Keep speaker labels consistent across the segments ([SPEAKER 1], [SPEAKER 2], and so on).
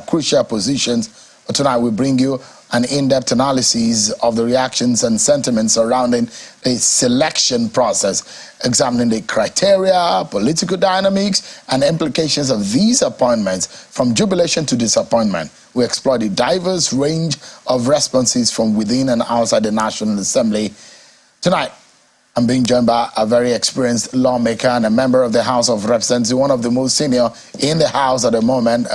[SPEAKER 1] crucial positions. But tonight we bring you an in-depth analysis of the reactions and sentiments surrounding the selection process, examining the criteria, political dynamics, and implications of these appointments from jubilation to disappointment. We explore the diverse range of responses from within and outside the National Assembly. Tonight, I'm being joined by a very experienced lawmaker and a member of the House of Representatives, one of the most senior in the House at the moment,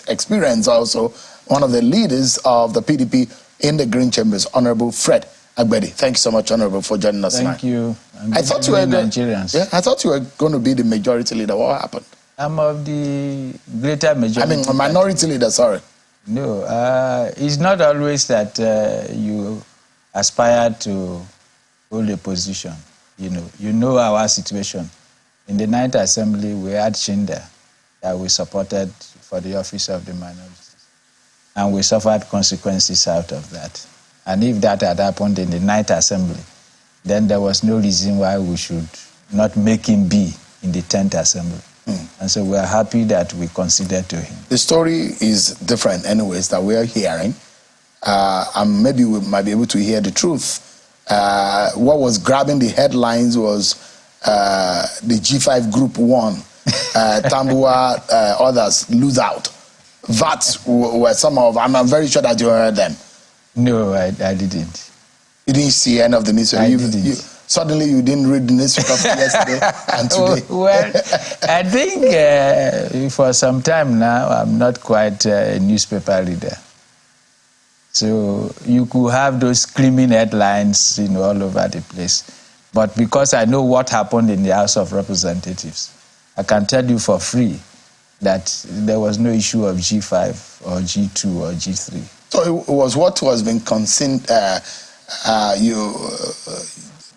[SPEAKER 1] experienced also, one of the leaders of the PDP in the Green Chambers, Honorable Fred Agbedi. Thank you so much, Honorable, for joining us tonight.
[SPEAKER 2] Thank you.
[SPEAKER 1] I thought you were
[SPEAKER 2] Nigerians.
[SPEAKER 1] Yeah, I thought you were going to be the majority leader. What happened?
[SPEAKER 2] I'm of the greater majority.
[SPEAKER 1] I mean, a minority leader, sorry.
[SPEAKER 2] No, it's not always that you aspire to hold a position. You know our situation. In the 9th Assembly, we had Shinda that we supported for the office of the minorities. And we suffered consequences out of that. And if that had happened in the 9th Assembly, then there was no reason why we should not make him be in the 10th Assembly. And so we are happy that we considered to him. The
[SPEAKER 1] story is different anyways that we are hearing. And maybe we might be able to hear the truth. What was grabbing the headlines was the G5 Group 1, Tambua, others lose out. That were some of, I'm very sure that you heard them.
[SPEAKER 2] No, I didn't.
[SPEAKER 1] You didn't see any of the newspaper?
[SPEAKER 2] I didn't.
[SPEAKER 1] Suddenly you didn't read the newspaper yesterday and today?
[SPEAKER 2] Well, I think for some time now, I'm not quite a newspaper reader. So you could have those screaming headlines, all over the place. But because I know what happened in the House of Representatives, I can tell you for free that there was no issue of G5 or G2 or G3.
[SPEAKER 1] So it was what was being considered,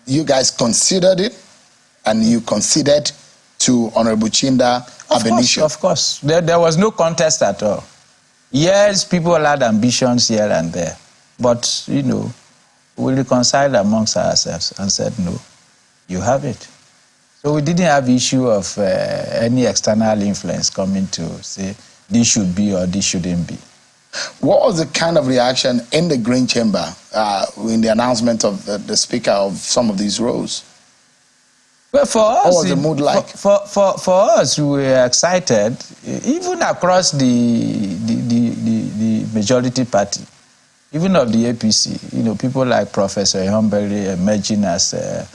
[SPEAKER 1] you guys considered it, and you conceded to Honorable Chinda Abenisho.
[SPEAKER 2] Of course. There was no contest at all. Yes, people had ambitions here and there, but, we reconciled amongst ourselves and said, no, you have it. So we didn't have issue of any external influence coming to say this should be or this shouldn't be.
[SPEAKER 1] What was the kind of reaction in the Green Chamber in the announcement of the Speaker of some of these roles?
[SPEAKER 2] Well, for us,
[SPEAKER 1] what was the mood like?
[SPEAKER 2] For us, we were excited, even across the majority party, even of the APC. People like Professor Humberi emerging as a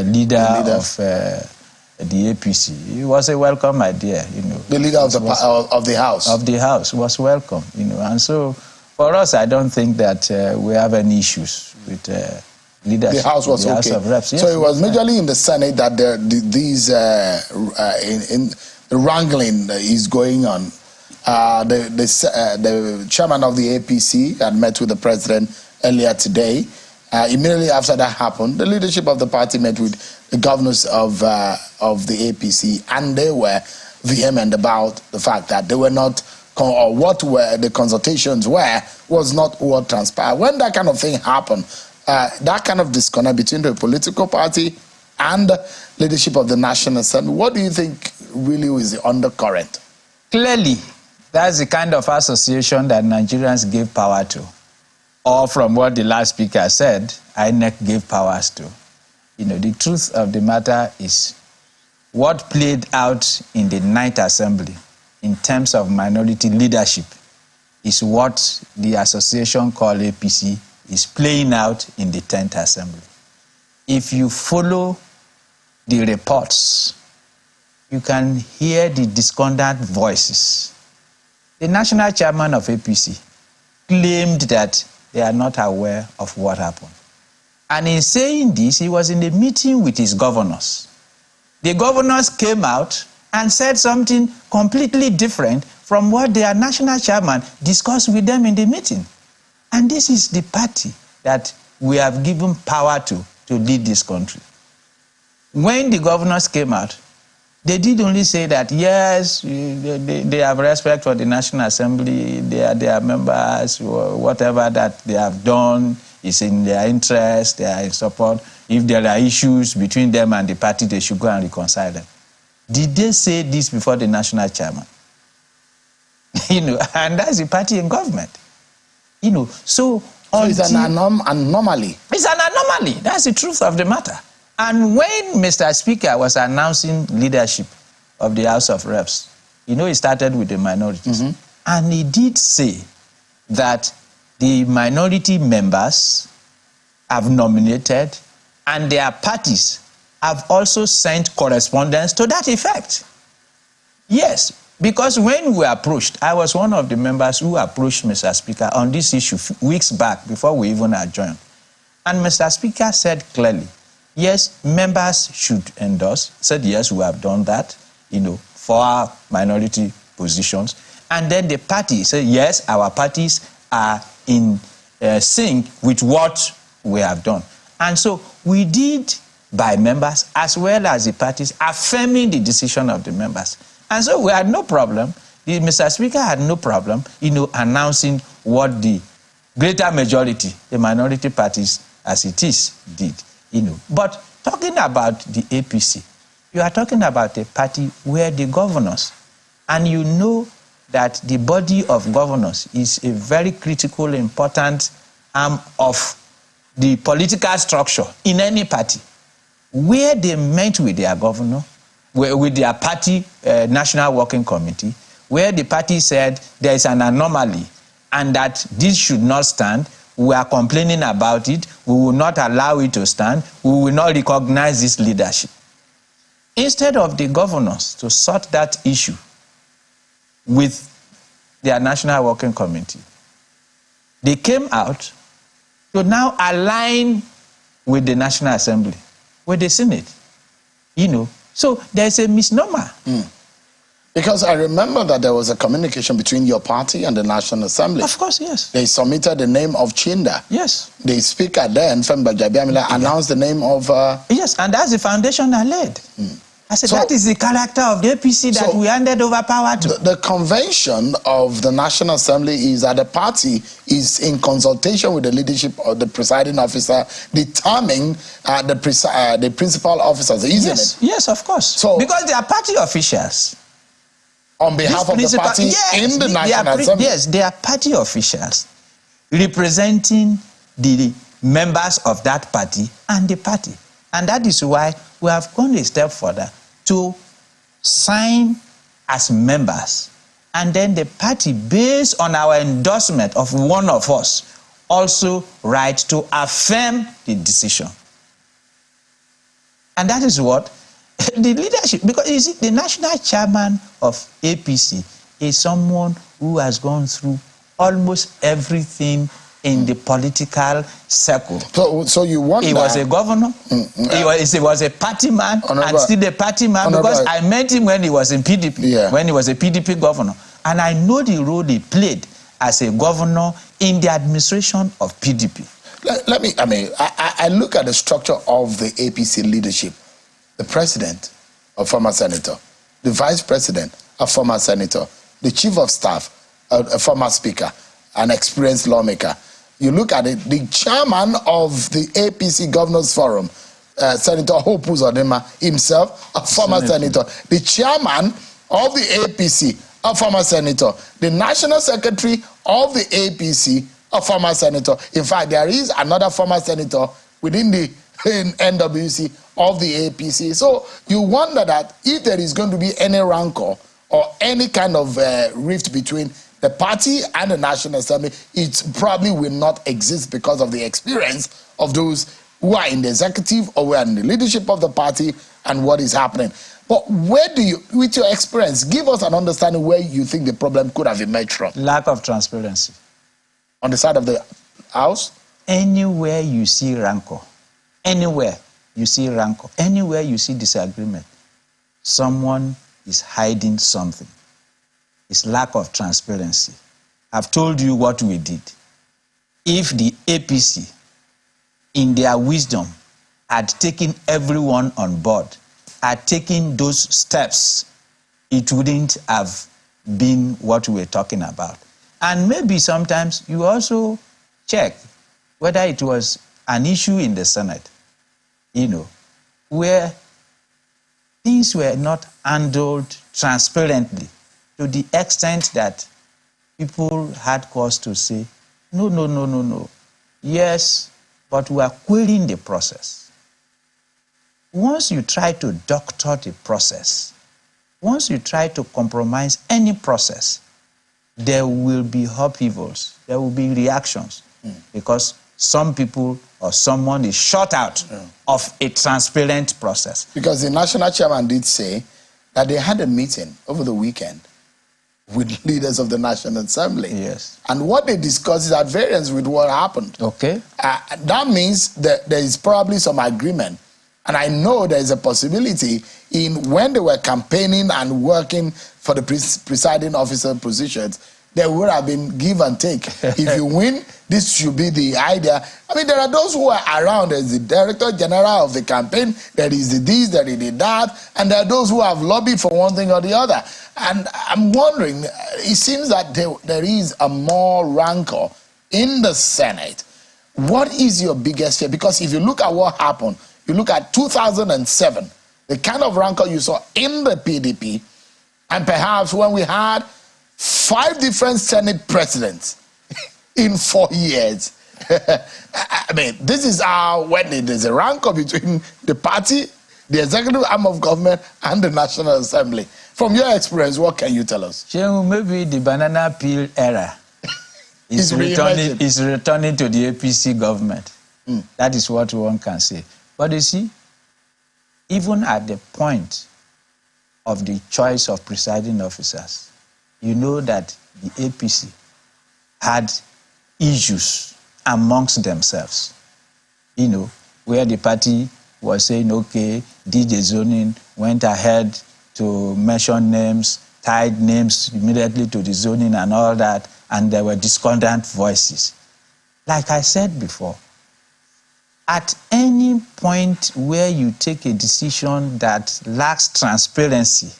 [SPEAKER 2] leader of the APC. It was a welcome idea,
[SPEAKER 1] The leader of the House.
[SPEAKER 2] Of the House was welcome, And so, for us, I don't think that we have any issues with leadership.
[SPEAKER 1] The House was okay.
[SPEAKER 2] House of Reps. Yes,
[SPEAKER 1] so it was majorly in the Senate that the wrangling is going on. The chairman of the APC had met with the president earlier today. Immediately after that happened, the leadership of the party met with the governors of the APC, and they were vehement about the fact that they were not, or what were the consultations was not what transpired. When that kind of thing happened, that kind of disconnect between the political party and the leadership of the National Assembly, what do you think really is the undercurrent?
[SPEAKER 2] Clearly, that's the kind of association that Nigerians gave power to. Or from what the last speaker said, INEC gave powers to. The truth of the matter is what played out in the 9th Assembly in terms of minority leadership is what the association called APC is playing out in the 10th Assembly. If you follow the reports, you can hear the discordant voices. The national chairman of APC claimed that they are not aware of what happened. And in saying this, he was in a meeting with his governors. The governors came out and said something completely different from what their national chairman discussed with them in the meeting. And this is the party that we have given power to lead this country. When the governors came out, they did only say that, yes, they have respect for the National Assembly, they are their members, whatever that they have done is in their interest, they are in support. If there are issues between them and the party, they should go and reconcile them. Did they say this before the national chairman? and that's the party in government. So
[SPEAKER 1] it's an anomaly.
[SPEAKER 2] It's an anomaly. That's the truth of the matter. And when Mr. Speaker was announcing leadership of the House of Reps, he started with the minorities. Mm-hmm. And he did say that the minority members have nominated and their parties have also sent correspondence to that effect. Yes, because when we approached, I was one of the members who approached Mr. Speaker on this issue weeks back before we even adjourned. And Mr. Speaker said clearly, yes, members should endorse. Said, yes, we have done that, for our minority positions. And then the party said, yes, our parties are in sync with what we have done. And so we did by members as well as the parties affirming the decision of the members. And so we had no problem. Mr. Speaker had no problem, announcing what the greater majority, the minority parties as it is, did. But talking about the APC, you are talking about a party where the governors, and that the body of governors is a very critical, important arm of the political structure in any party, where they met with their governor, with their party national working committee, where the party said there is an anomaly and that this should not stand. We are complaining about it. We will not allow it to stand. We will not recognize this leadership. Instead of the governors to sort that issue with their national working committee, they came out to now align with the National Assembly, with the Senate. So there's a misnomer.
[SPEAKER 1] Because I remember that there was a communication between your party and the National Assembly.
[SPEAKER 2] Of course, yes.
[SPEAKER 1] They submitted the name of Chinda.
[SPEAKER 2] Yes.
[SPEAKER 1] The speaker then, Femi Gbajabiamila, announced the name of...
[SPEAKER 2] Yes, and that's the foundation I laid. I said, that is the character of the APC that we handed over power to.
[SPEAKER 1] The convention of the National Assembly is that the party is in consultation with the leadership of the presiding officer, determining the principal officers, isn't it?
[SPEAKER 2] Yes, of course. So, because they are party officials.
[SPEAKER 1] On behalf of the party in the National Assembly?
[SPEAKER 2] Yes, they are party officials representing the members of that party and the party. And that is why we have gone a step further to sign as members, and then the party, based on our endorsement of one of us, also right to affirm the decision. And that is what the leadership, because you see, the national chairman of APC is someone who has gone through almost everything in the political circle.
[SPEAKER 1] So you wonder...
[SPEAKER 2] He was a governor, he was a party man, and still a party man, because I met him when he was in PDP, when he was a PDP governor. And I know the role he played as a governor in the administration of PDP.
[SPEAKER 1] I look at the structure of the APC leadership. The president, a former senator, the vice president, a former senator, the chief of staff, a former speaker, an experienced lawmaker. You look at it, the chairman of the APC Governors Forum, Senator Hope Uzodinma himself, a former senator. The chairman of the APC, a former senator. The national secretary of the APC, a former senator. In fact, there is another former senator within the NWC of the APC. So you wonder that if there is going to be any rancor or any kind of rift between the party and the National Assembly, it probably will not exist because of the experience of those who are in the executive or who are in the leadership of the party and what is happening. But where do you, with your experience, give us an understanding where you think the problem could have emerged from?
[SPEAKER 2] Lack of transparency.
[SPEAKER 1] On the side of the House?
[SPEAKER 2] Anywhere you see rancor, anywhere you see rancor, anywhere you see disagreement, someone is hiding something. It's lack of transparency. I've told you what we did. If the APC, in their wisdom, had taken everyone on board, had taken those steps, it wouldn't have been what we were talking about. And maybe sometimes you also check whether it was an issue in the Senate, where things were not handled transparently to the extent that people had cause to say, no. Yes, but we are querying the process. Once you try to doctor the process, once you try to compromise any process, there will be upheavals, there will be reactions, because some people or someone is shut out of a transparent process.
[SPEAKER 1] Because the national chairman did say that they had a meeting over the weekend with leaders of the National Assembly.
[SPEAKER 2] Yes.
[SPEAKER 1] And what they discussed is at variance with what happened.
[SPEAKER 2] Okay.
[SPEAKER 1] That means that there is probably some agreement. And I know there is a possibility in when they were campaigning and working for the presiding officer positions, there would have been give and take. If you win, this should be the idea. I mean, there are those who are around. There's the director general of the campaign. There is the this, there is the that. And there are those who have lobbied for one thing or the other. And I'm wondering, it seems that there is a more rancor in the Senate. What is your biggest fear? Because if you look at what happened, you look at 2007, the kind of rancor you saw in the PDP, and perhaps when we had 5 different Senate presidents in 4 years. I mean, this is how, when there's a rancor between the party, the executive arm of government, and the National Assembly. From your experience, what can you tell us?
[SPEAKER 2] Maybe the banana peel era is returning to the APC government. That is what one can say. But you see, even at the point of the choice of presiding officers, you know that the APC had issues amongst themselves. You know, where the party was saying, okay, did the zoning, went ahead to mention names, tied names immediately to the zoning and all that, and there were discordant voices. Like I said before, at any point where you take a decision that lacks transparency,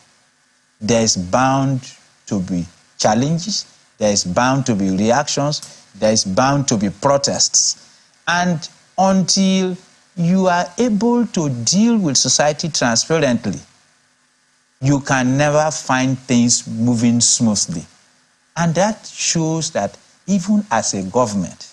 [SPEAKER 2] there is bound to be challenges, there is bound to be reactions, there is bound to be protests. And until you are able to deal with society transparently, you can never find things moving smoothly. And that shows that even as a government,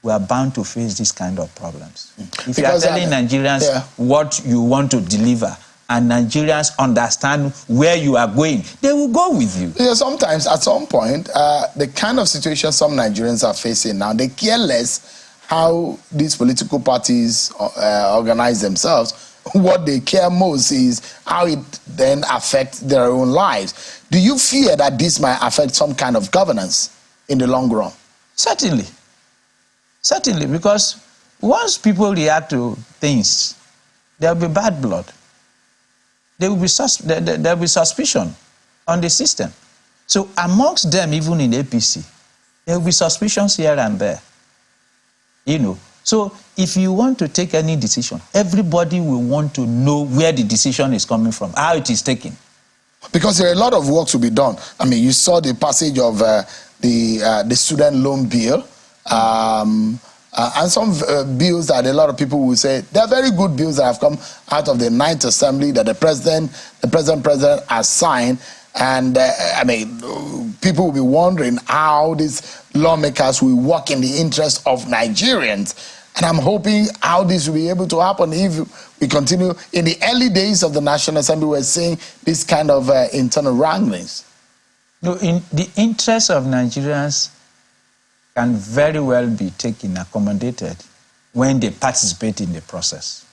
[SPEAKER 2] we are bound to face this kind of problems. If you are telling Nigerians what you want to deliver, and Nigerians understand where you are going, they will go with you.
[SPEAKER 1] Yeah, sometimes, at some point, the kind of situation some Nigerians are facing now, they care less how these political parties organize themselves. What they care most is how it then affects their own lives. Do you fear that this might affect some kind of governance in the long run?
[SPEAKER 2] Certainly. Certainly, because once people react to things, there will be bad blood. There will be suspicion on the system. So amongst them, even in APC, there will be suspicions here and there. You know. So if you want to take any decision, everybody will want to know where the decision is coming from, how it is taken.
[SPEAKER 1] Because there are a lot of work to be done. I mean, you saw the passage of the student loan bill, and some bills that a lot of people will say they're very good bills that have come out of the 9th Assembly that the present president has signed. And I mean, people will be wondering how these lawmakers will work in the interest of Nigerians. And I'm hoping how this will be able to happen if we continue. In the early days of the National Assembly, we're seeing this kind of internal wranglings.
[SPEAKER 2] No, in the interest of Nigerians can very well be taken, accommodated, when they participate in the process.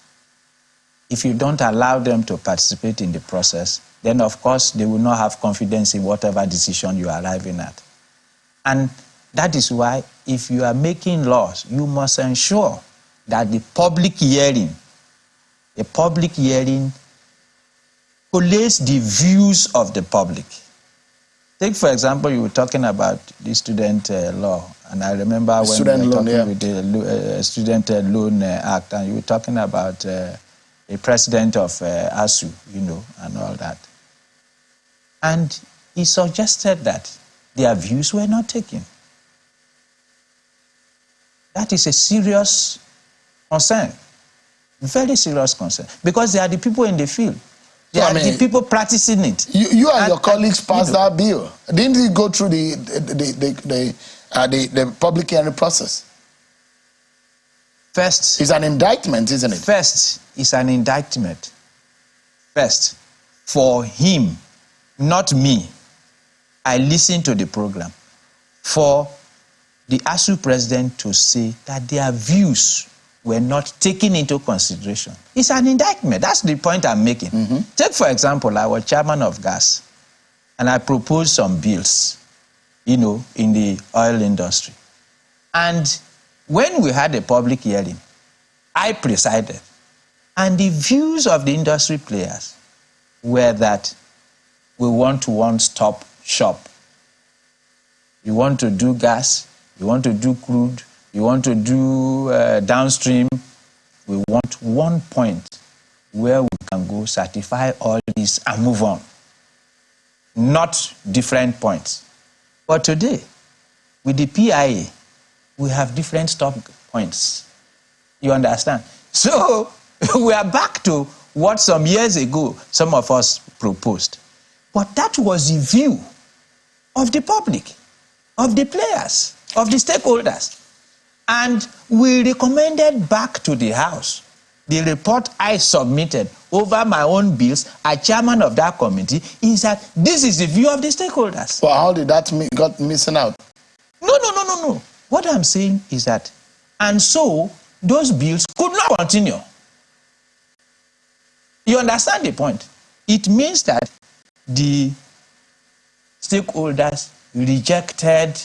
[SPEAKER 2] If you don't allow them to participate in the process, then of course they will not have confidence in whatever decision you are arriving at. And that is why if you are making laws, you must ensure that the public hearing collates the views of the public. Take, for example, you were talking about the student law, and I remember when we were talking with the Student Loan Act, and you were talking about a president of ASU, you know, and all that. And he suggested that their views were not taken. That is a serious concern, very serious concern, because they are the people in the field. They are the people practicing it.
[SPEAKER 1] You and your colleagues passed that bill. Didn't it go through the public hearing process?
[SPEAKER 2] First,
[SPEAKER 1] it's an indictment, isn't it?
[SPEAKER 2] First, it's an indictment. First, for him, not me. I listened to the program. For the ASU president to say that their views were not taken into consideration. It's an indictment. That's the point I'm making. Take, for example, I was chairman of gas, and I proposed some bills, in the oil industry. And when we had a public hearing, I presided, and the views of the industry players were that we want to one-stop shop. You want to do gas, you want to do crude, you want to do downstream. We want one point where we can go certify all this and move on. Not different points. But today, with the PIA, we have different stop points. You understand? So we are back to what some years ago some of us proposed. But that was the view of the public, of the players, of the stakeholders. And we recommended back to the House the report I submitted over my own bills as chairman of that committee is that this is the view of the stakeholders.
[SPEAKER 1] Well, how did that got missing out?
[SPEAKER 2] No. What I'm saying is that, and so those bills could not continue. You understand the point? It means that the stakeholders rejected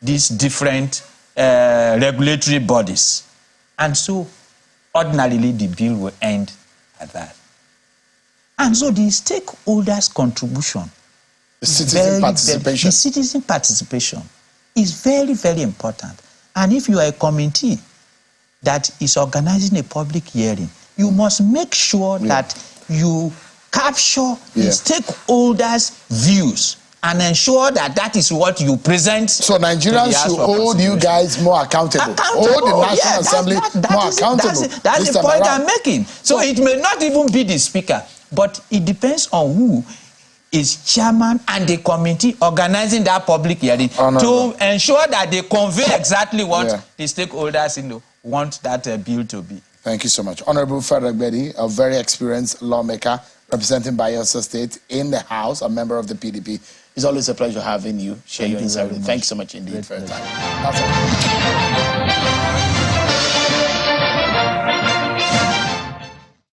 [SPEAKER 2] these different regulatory bodies. And so, ordinarily, the bill will end at that. And so, the stakeholders' contribution,
[SPEAKER 1] the citizen
[SPEAKER 2] participation is very, very important. And if you are a committee that is organizing a public hearing, you must make sure that you capture the stakeholders' views and ensure that that is what you present.
[SPEAKER 1] So Nigerians should hold you guys more accountable. Hold the National Assembly more accountable.
[SPEAKER 2] That's the point I'm making. So it may not even be the speaker, but it depends on who is chairman and the committee organizing that public hearing to ensure that they convey exactly what the stakeholders want that bill to be.
[SPEAKER 1] Thank you so much. Honorable Fred Agbedi, a very experienced lawmaker representing Bayelsa State in the House, a member of the PDP. It's always a pleasure having you share your insight. Thank you so much indeed for your time.